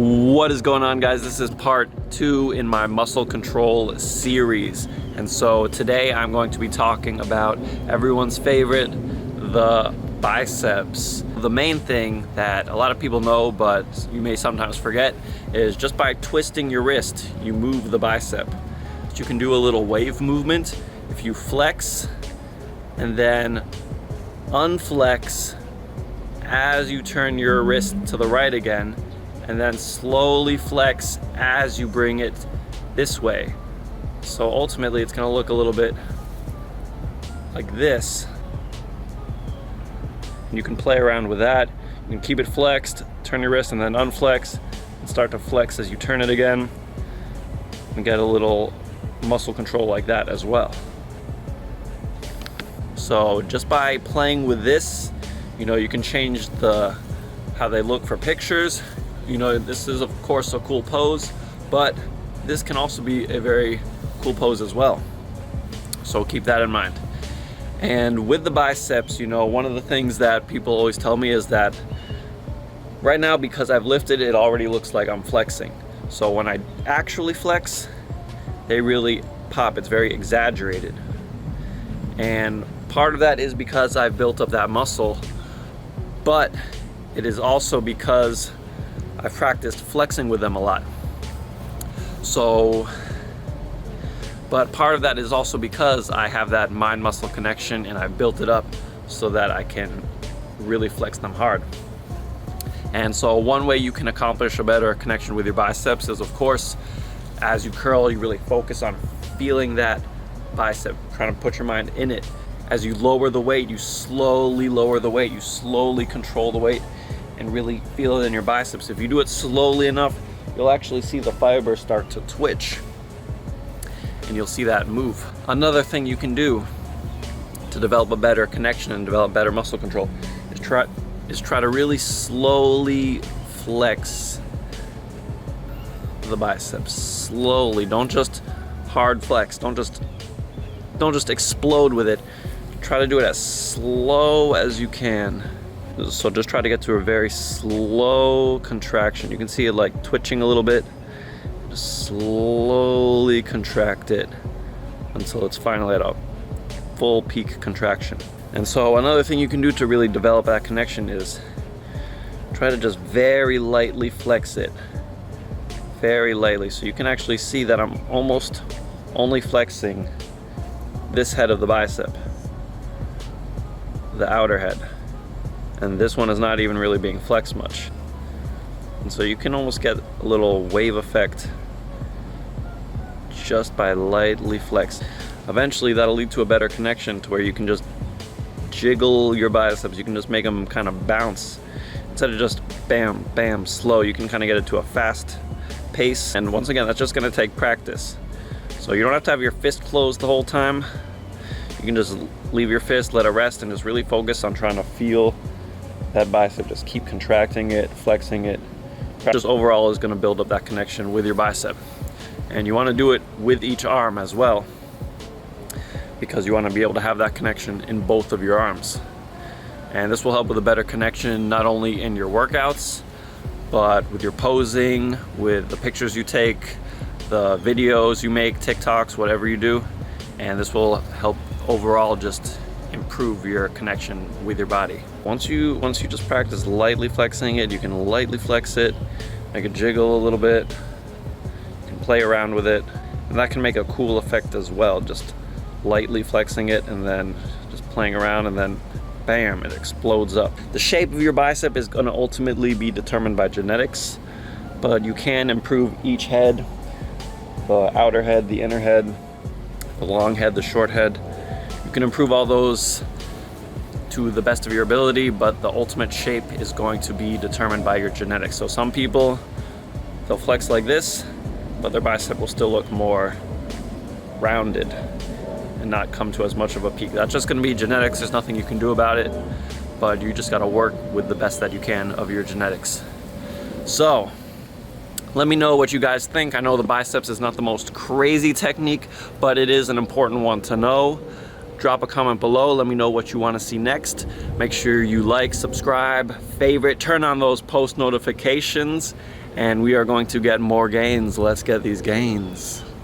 What is going on, guys? This is part 2 in my muscle control series. And so today I'm going to be talking about everyone's favorite, the biceps. The main thing that a lot of people know, but you may sometimes forget, is just by twisting your wrist, you move the bicep. But you can do a little wave movement if you flex and then unflex as you turn your wrist to the right again, and then slowly flex as you bring it this way. So ultimately it's going to look a little bit like this. And you can play around with that. You can keep it flexed, turn your wrist, and then unflex and start to flex as you turn it again, and get a little muscle control like that as well. So just by playing with this, you can change how they look for pictures. This is of course a cool pose, but this can also be a very cool pose as well. So keep that in mind. And with the biceps, one of the things that people always tell me is that right now, because I've lifted, it already looks like I'm flexing. So when I actually flex, they really pop. It's very exaggerated. And part of that is because I've built up that muscle, but it is also because I've practiced flexing with them a lot. But part of that is also because I have that mind-muscle connection and I've built it up so that I can really flex them hard. And so one way you can accomplish a better connection with your biceps is, of course, as you curl, you really focus on feeling that bicep, trying to put your mind in it. As you lower the weight, you slowly lower the weight, you slowly control the weight and really feel it in your biceps. If you do it slowly enough, you'll actually see the fibers start to twitch and you'll see that move. Another thing you can do to develop a better connection and develop better muscle control is try to really slowly flex the biceps. Slowly, don't just hard flex, don't just explode with it. Try to do it as slow as you can. So just try to get to a very slow contraction. You can see it like twitching a little bit. Just slowly contract it until it's finally at a full peak contraction. And so another thing you can do to really develop that connection is try to just very lightly flex it. Very lightly. So you can actually see that I'm almost only flexing this head of the bicep, the outer head. And this one is not even really being flexed much. And so you can almost get a little wave effect just by lightly flex. Eventually that'll lead to a better connection to where you can just jiggle your biceps. You can just make them kind of bounce. Instead of just bam, bam, slow, you can kind of get it to a fast pace. And once again, that's just gonna take practice. So you don't have to have your fist closed the whole time. You can just leave your fist, let it rest, and just really focus on trying to feel that bicep. Just keep contracting it, flexing it. Just overall is going to build up that connection with your bicep. And you want to do it with each arm as well, because you want to be able to have that connection in both of your arms. And this will help with a better connection not only in your workouts, but with your posing, with the pictures you take, the videos you make, TikToks, whatever you do. And this will help overall just improve your connection with your body. Once you just practice lightly flexing it, you can lightly flex it, make it jiggle a little bit, you can play around with it, and that can make a cool effect as well. Just lightly flexing it and then just playing around, and then bam, it explodes up. The shape of your bicep is going to ultimately be determined by genetics, but you can improve each head, the outer head, the inner head, the long head, the short head. You can improve all those to the best of your ability, but the ultimate shape is going to be determined by your genetics. So some people, they'll flex like this, but their bicep will still look more rounded and not come to as much of a peak. That's just going to be genetics. There's nothing you can do about it, but you just got to work with the best that you can of your genetics. So let me know what you guys think. I know the biceps is not the most crazy technique, but it is an important one to know. Drop a comment below, let me know what you want to see next. Make sure you like, subscribe, favorite, turn on those post notifications, and we are going to get more gains. Let's get these gains.